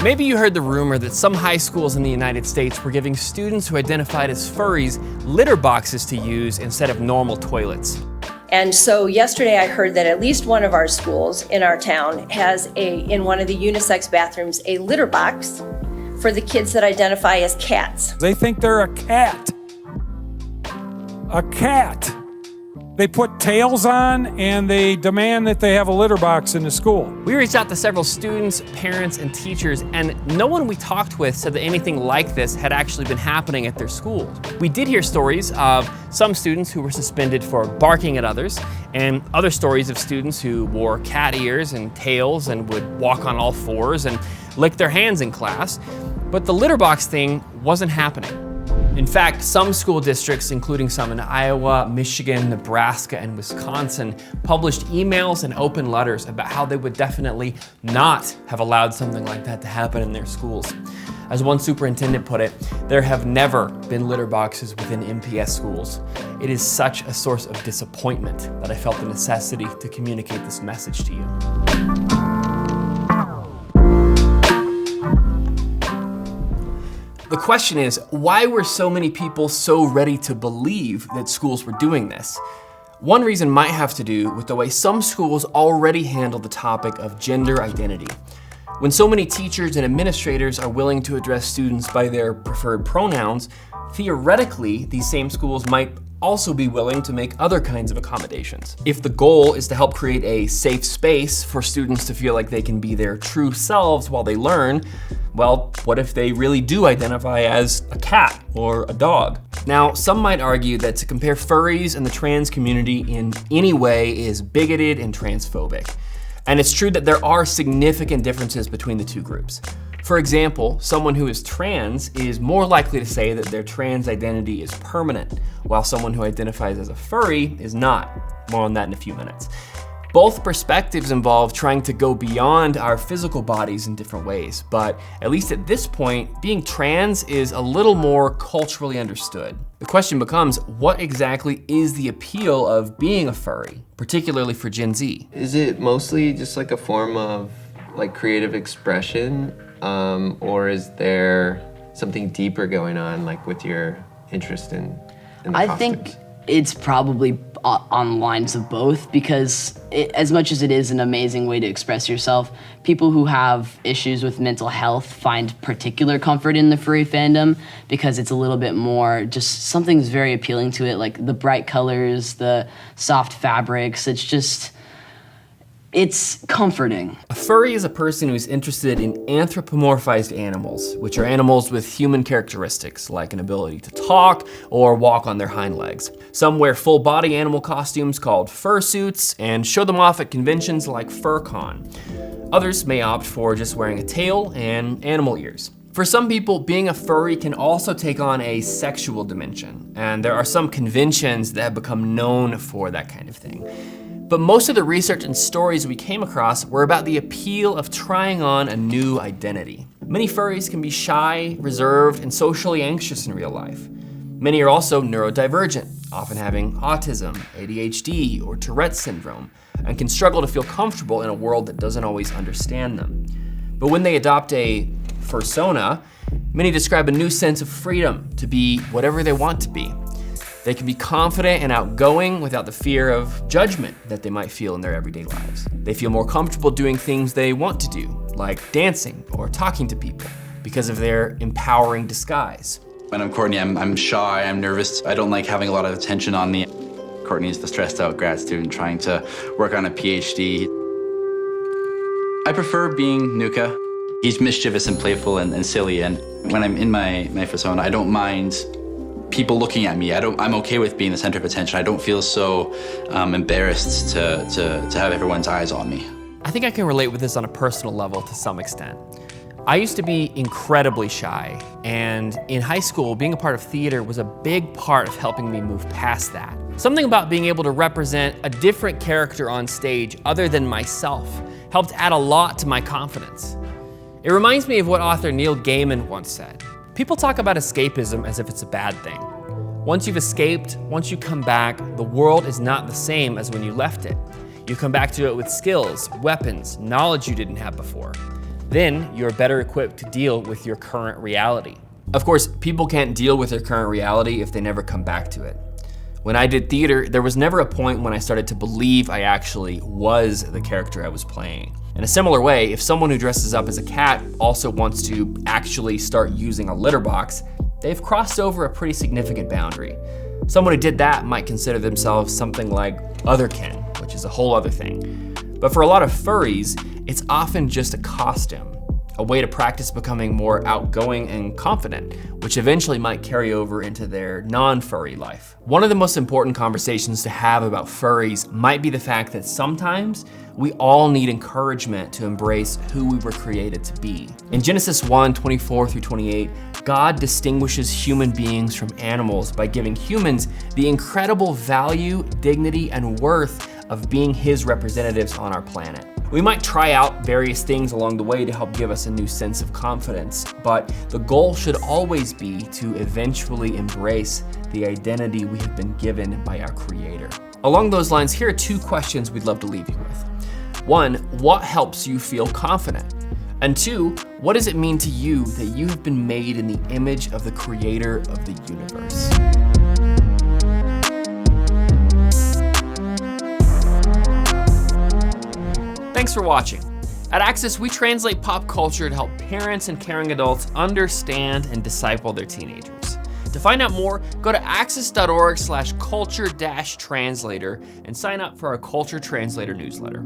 Maybe you heard the rumor that some high schools in the United States were giving students who identified as furries litter boxes to use instead of normal toilets. And so yesterday I heard that at least one of our schools in our town has in one of the unisex bathrooms, a litter box for the kids that identify as cats. They think they're a cat. A cat. They put tails on and they demand that they have a litter box in the school. We reached out to several students, parents, and teachers, and no one we talked with said that anything like this had actually been happening at their schools. We did hear stories of some students who were suspended for barking at others, and other stories of students who wore cat ears and tails and would walk on all fours and lick their hands in class. But the litter box thing wasn't happening. In fact, some school districts, including some in Iowa, Michigan, Nebraska, and Wisconsin, published emails and open letters about how they would definitely not have allowed something like that to happen in their schools. As one superintendent put it, there have never been litter boxes within MPS schools. It is such a source of disappointment that I felt the necessity to communicate this message to you. The question is, why were so many people so ready to believe that schools were doing this? One reason might have to do with the way some schools already handle the topic of gender identity. When so many teachers and administrators are willing to address students by their preferred pronouns, theoretically, these same schools might also be willing to make other kinds of accommodations. If the goal is to help create a safe space for students to feel like they can be their true selves while they learn, well, what if they really do identify as a cat or a dog? Now, some might argue that to compare furries and the trans community in any way is bigoted and transphobic. And it's true that there are significant differences between the two groups. For example, someone who is trans is more likely to say that their trans identity is permanent, while someone who identifies as a furry is not. More on that in a few minutes. Both perspectives involve trying to go beyond our physical bodies in different ways, but at least at this point, being trans is a little more culturally understood. The question becomes, what exactly is the appeal of being a furry, particularly for Gen Z? Is it mostly just like a form of like creative expression, or is there something deeper going on, like with your interest in the I costumes? think it's probably on lines of both, because as much as it is an amazing way to express yourself, people who have issues with mental health find particular comfort in the furry fandom because it's a little bit more, just something's very appealing to it, like the bright colors, the soft fabrics, it's comforting. A furry is a person who is interested in anthropomorphized animals, which are animals with human characteristics, like an ability to talk or walk on their hind legs. Some wear full body animal costumes called fursuits and show them off at conventions like FurCon. Others may opt for just wearing a tail and animal ears. For some people, being a furry can also take on a sexual dimension, and there are some conventions that have become known for that kind of thing. But most of the research and stories we came across were about the appeal of trying on a new identity. Many furries can be shy, reserved, and socially anxious in real life. Many are also neurodivergent, often having autism, ADHD, or Tourette's syndrome, and can struggle to feel comfortable in a world that doesn't always understand them. But when they adopt a fursona, many describe a new sense of freedom to be whatever they want to be. They can be confident and outgoing without the fear of judgment that they might feel in their everyday lives. They feel more comfortable doing things they want to do, like dancing or talking to people, because of their empowering disguise. When I'm Courtney, I'm shy, I'm nervous. I don't like having a lot of attention on me. Courtney's the stressed out grad student trying to work on a PhD. I prefer being Nuka. He's mischievous and playful and silly, and when I'm in my fursona, I don't mind people looking at me. I'm okay with being the center of attention. I don't feel so embarrassed to have everyone's eyes on me. I think I can relate with this on a personal level to some extent. I used to be incredibly shy, and in high school, being a part of theater was a big part of helping me move past that. Something about being able to represent a different character on stage other than myself helped add a lot to my confidence. It reminds me of what author Neil Gaiman once said. People talk about escapism as if it's a bad thing. Once you've escaped, once you come back, the world is not the same as when you left it. You come back to it with skills, weapons, knowledge you didn't have before. Then you're better equipped to deal with your current reality. Of course, people can't deal with their current reality if they never come back to it. When I did theater, there was never a point when I started to believe I actually was the character I was playing. In a similar way, if someone who dresses up as a cat also wants to actually start using a litter box, they've crossed over a pretty significant boundary. Someone who did that might consider themselves something like otherkin, which is a whole other thing. But for a lot of furries, it's often just a costume, a way to practice becoming more outgoing and confident, which eventually might carry over into their non-furry life. One of the most important conversations to have about furries might be the fact that sometimes we all need encouragement to embrace who we were created to be. In Genesis 1:24-28, God distinguishes human beings from animals by giving humans the incredible value, dignity, and worth of being his representatives on our planet. We might try out various things along the way to help give us a new sense of confidence, but the goal should always be to eventually embrace the identity we have been given by our Creator. Along those lines, here are 2 questions we'd love to leave you with. 1, what helps you feel confident? And 2, what does it mean to you that you have been made in the image of the Creator of the universe? Thanks for watching. At Axis, we translate pop culture to help parents and caring adults understand and disciple their teenagers. To find out more, go to axis.org/culture-translator and sign up for our Culture Translator newsletter.